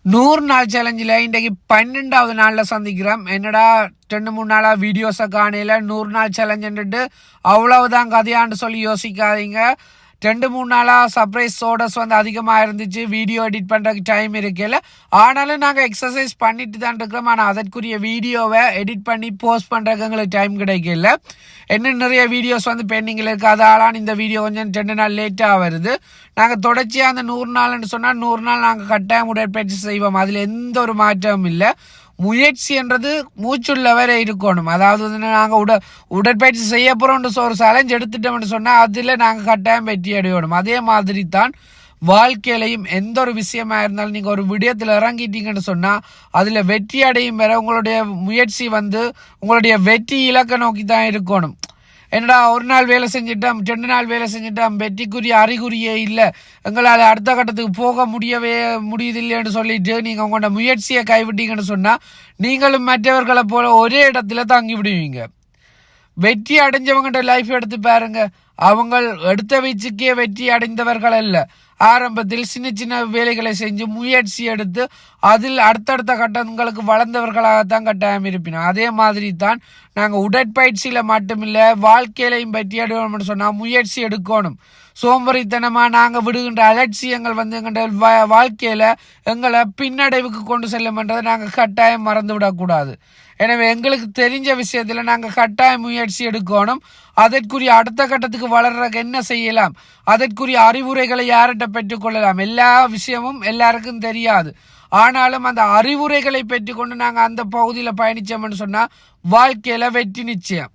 100 நாள் சேலஞ்சில் இன்றைக்கு 12வது நாளில் சந்திக்கிறோம். என்னடா 2-3 நாளாக வீடியோஸை காணையில் 100 நாள் சேலஞ்சுன்ட்டு அவ்வளவுதான் கதையான்னு சொல்லி யோசிக்காதீங்க. 2-3 நாளாக சர்ப்ரைஸ் ஆர்டர்ஸ் வந்து அதிகமாக இருந்துச்சு. வீடியோ எடிட் பண்ணுறதுக்கு டைம் இருக்கல. ஆனாலும் நாங்கள் எக்ஸசைஸ் பண்ணிட்டு தான் இருக்கிறோம். ஆனால் அதற்குரிய வீடியோவை எடிட் பண்ணி போஸ்ட் பண்ணுறதுக்கு எங்களுக்கு டைம் கிடைக்கல. இன்னும் நிறைய வீடியோஸ் வந்து பெண்டிங்கில் இருக்குது. அதாலான இந்த வீடியோ கொஞ்சம் 2 நாள் லேட்டாக வருது. நாங்கள் தொடர்ச்சியாக அந்த 100 நாள்னு சொன்னால் 100 நாள் நாங்கள் கட்டாயம் உடற்பயிற்சி செய்வோம். அதில் எந்த ஒரு மாற்றமும் இல்லை. முயற்சி என்றது மூச்சுள்ளவரை இருக்கணும். அதாவது வந்து நாங்கள் உடற்பயிற்சி செய்ய போகிறோம் ஒரு சேலஞ்ச் எடுத்துட்டோம்னு சொன்னால் அதில் நாங்கள் கட்டாயம் வெற்றி அடையணும். அதே மாதிரி தான் வாழ்க்கையிலையும் எந்த ஒரு விஷயமா இருந்தாலும் நீங்கள் ஒரு விடயத்தில் இறங்கிட்டீங்கன்னு சொன்னால் அதில் வெற்றி அடையும் வரை உங்களுடைய முயற்சி வந்து உங்களுடைய வெற்றி இலக்கை நோக்கி தான் இருக்கணும். என்னடா ஒரு நாள் வேலை செஞ்சிட்டோம், 2 நாள் வேலை செஞ்சிட்டோம், வெற்றிக்குரிய அறிகுறியே இல்லை, எங்களால் அடுத்த கட்டத்துக்கு போக முடியுதில்லைன்னு சொல்லிட்டு நீங்கள் உங்களோட முயற்சியை கைவிட்டீங்கன்னு சொன்னால் நீங்களும் மற்றவர்களை போல ஒரே இடத்துல தங்கி விடுவீங்க. வெற்றி அடைஞ்சவங்கள்ட்ட லைஃப் எடுத்து பாருங்க. அவங்க எடுத்த வீச்சுக்கே வெற்றி அடைந்தவர்கள் அல்ல. ஆரம்பத்தில் சின்ன சின்ன வேலைகளை செஞ்சு முயற்சி எடுத்து அதில் அடுத்தடுத்த கட்டங்களுக்கு வளர்ந்தவர்களாகத்தான் கட்டாயம் இருப்பினோம். அதே மாதிரி தான் நாங்கள் உடற்பயிற்சியில் மட்டுமில்லை வாழ்க்கையிலையும் வெற்றி அடையணும்னு சொன்னால் முயற்சி எடுக்கணும். சோம்பறித்தனமாக நாங்கள் விடுகின்ற அலட்சியங்கள் வந்து எங்கள்ட வாழ்க்கையில் எங்களை பின்னடைவுக்கு கொண்டு செல்லும்ன்றதை நாங்கள் கட்டாயம் மறந்து விடக்கூடாது. எனவே எங்களுக்கு தெரிஞ்ச விஷயத்தில் நாங்கள் கட்டாய முயற்சி எடுக்கணும். அதற்குரிய அடுத்த கட்டத்துக்கு வளர்றதுக்கு என்ன செய்யலாம், அதற்குரிய அறிவுரைகளை யார்கிட்ட பெற்றுக்கொள்ளலாம். எல்லா விஷயமும் எல்லாருக்கும் தெரியாது. ஆனாலும் அந்த அறிவுரைகளை பெற்றுக்கொண்டு நாங்கள் அந்த பகுதியில் பயணித்தோம்னு சொன்னால் வாழ்க்கையில் வெற்றி நிச்சயம்.